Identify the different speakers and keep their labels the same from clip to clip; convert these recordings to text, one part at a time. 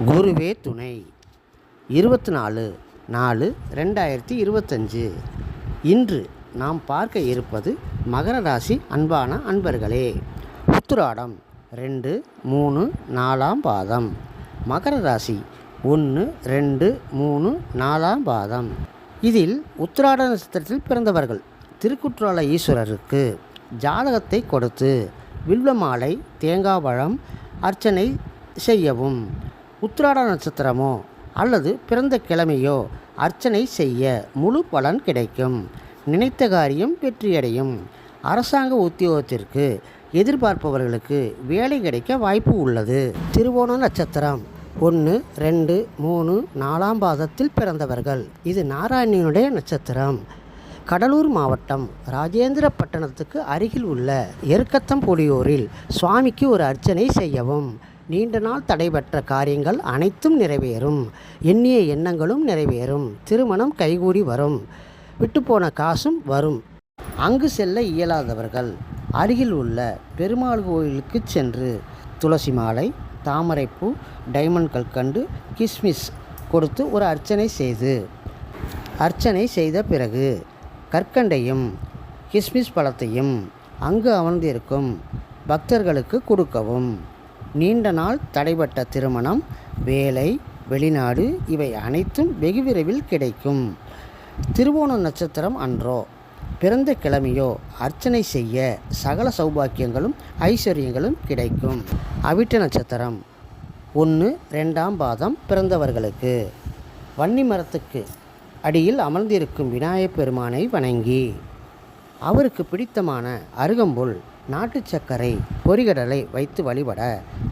Speaker 1: குருவே துணை 24/4/2025. இன்று நாம் பார்க்க இருப்பது மகர ராசி. அன்பான அன்பர்களே, உத்திராடம் 2, 3, 4ஆம் பாதம். மகர ராசி 1, 2, 3, 4ஆம் பாதம். இதில் உத்திராட நட்சத்திரத்தில் பிறந்தவர்கள் திருக்குற்றால ஈஸ்வரருக்கு ஜாதகத்தை கொடுத்து வில்வ மாலை, தேங்காய் பழம் அர்ச்சனை செய்யவும். உத்திராட நட்சத்திரமோ அல்லது பிறந்த கிழமையோ அர்ச்சனை செய்ய முழு பலன் கிடைக்கும். நினைத்த காரியம் வெற்றியடையும். அரசாங்க உத்தியோகத்திற்கு எதிர்பார்ப்பவர்களுக்கு வேலை கிடைக்க வாய்ப்பு உள்ளது. திருவோண நட்சத்திரம் 1, 2, 3, 4ஆம் பாதத்தில் பிறந்தவர்கள். இது நாராயணனுடைய நட்சத்திரம். கடலூர் மாவட்டம் ராஜேந்திரப்பட்டணத்துக்கு அருகில் உள்ள எருக்கத்தம்புலியூரில் சுவாமிக்கு ஒரு அர்ச்சனை செய்யவும். நீண்ட நாள் தடைபெற்ற காரியங்கள் அனைத்தும் நிறைவேறும். எண்ணிய எண்ணங்களும் நிறைவேறும். திருமணம் கைகூடி வரும். விட்டுப்போன காசும் வரும். அங்கு செல்ல இயலாதவர்கள் அருகில் உள்ள பெருமாள் கோயிலுக்கு சென்று துளசி மாலை, தாமரைப்பூ, டைமண்ட் கல்கண்டு, கிஸ்மிஸ் கொடுத்து ஒரு அர்ச்சனை செய்த பிறகு கற்கண்டையும் கிஸ்மிஸ் பழத்தையும் அங்கு அமர்ந்திருக்கும் பக்தர்களுக்கு கொடுக்கவும். நீண்ட நாள் தடைபட்ட திருமணம், வேலை, வெளிநாடு இவை அனைத்தும் வெகு விரைவில் கிடைக்கும். திருவோண நட்சத்திரம் அன்றோ பிறந்த கிழமையோ அர்ச்சனை செய்ய சகல சௌபாக்கியங்களும் ஐஸ்வர்யங்களும் கிடைக்கும். அவிட்ட நட்சத்திரம் 1, 2ஆம் பாதம் பிறந்தவர்களுக்கு வன்னி மரத்துக்கு அடியில் அமர்ந்திருக்கும் விநாயகப் பெருமானை வணங்கி அவருக்கு பிடித்தமான அருகம்புல், நாட்டு சர்க்கரை, பொரிகடலை வைத்து வழிபட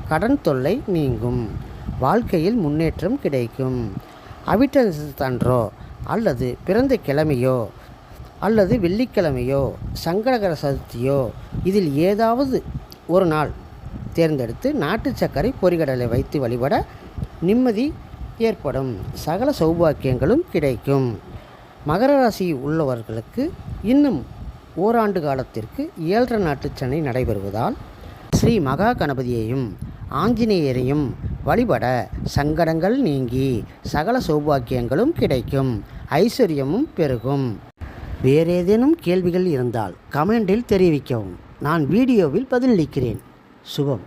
Speaker 1: கடன் தொல்லை நீங்கும். வாழ்க்கையில் முன்னேற்றம் கிடைக்கும். அவிட்ட நட்சத்திரத்தன்றோ அல்லது பிறந்த கிழமையோ அல்லது வெள்ளிக்கிழமையோ சங்கடகர சதுர்த்தியோ இதில் ஏதாவது ஒரு நாள் தேர்ந்தெடுத்து நாட்டு சர்க்கரை, பொரிகடலை வைத்து வழிபட நிம்மதி ஏற்படும். சகல சௌபாக்கியங்களும் கிடைக்கும். மகர ராசி உள்ளவர்களுக்கு இன்னும் ஓராண்டு காலத்திற்கு 7.5 நாட்டு சனி நடைபெறுவதால் ஸ்ரீ மகா கணபதியையும் ஆஞ்சநேயரையும் வழிபட சங்கடங்கள் நீங்கி சகல சௌபாக்கியங்களும் கிடைக்கும். ஐஸ்வர்யமும் பெருகும். வேறேதேனும் கேள்விகள் இருந்தால் கமெண்டில் தெரிவிக்கவும். நான் வீடியோவில் பதிலளிக்கிறேன். சுபம்.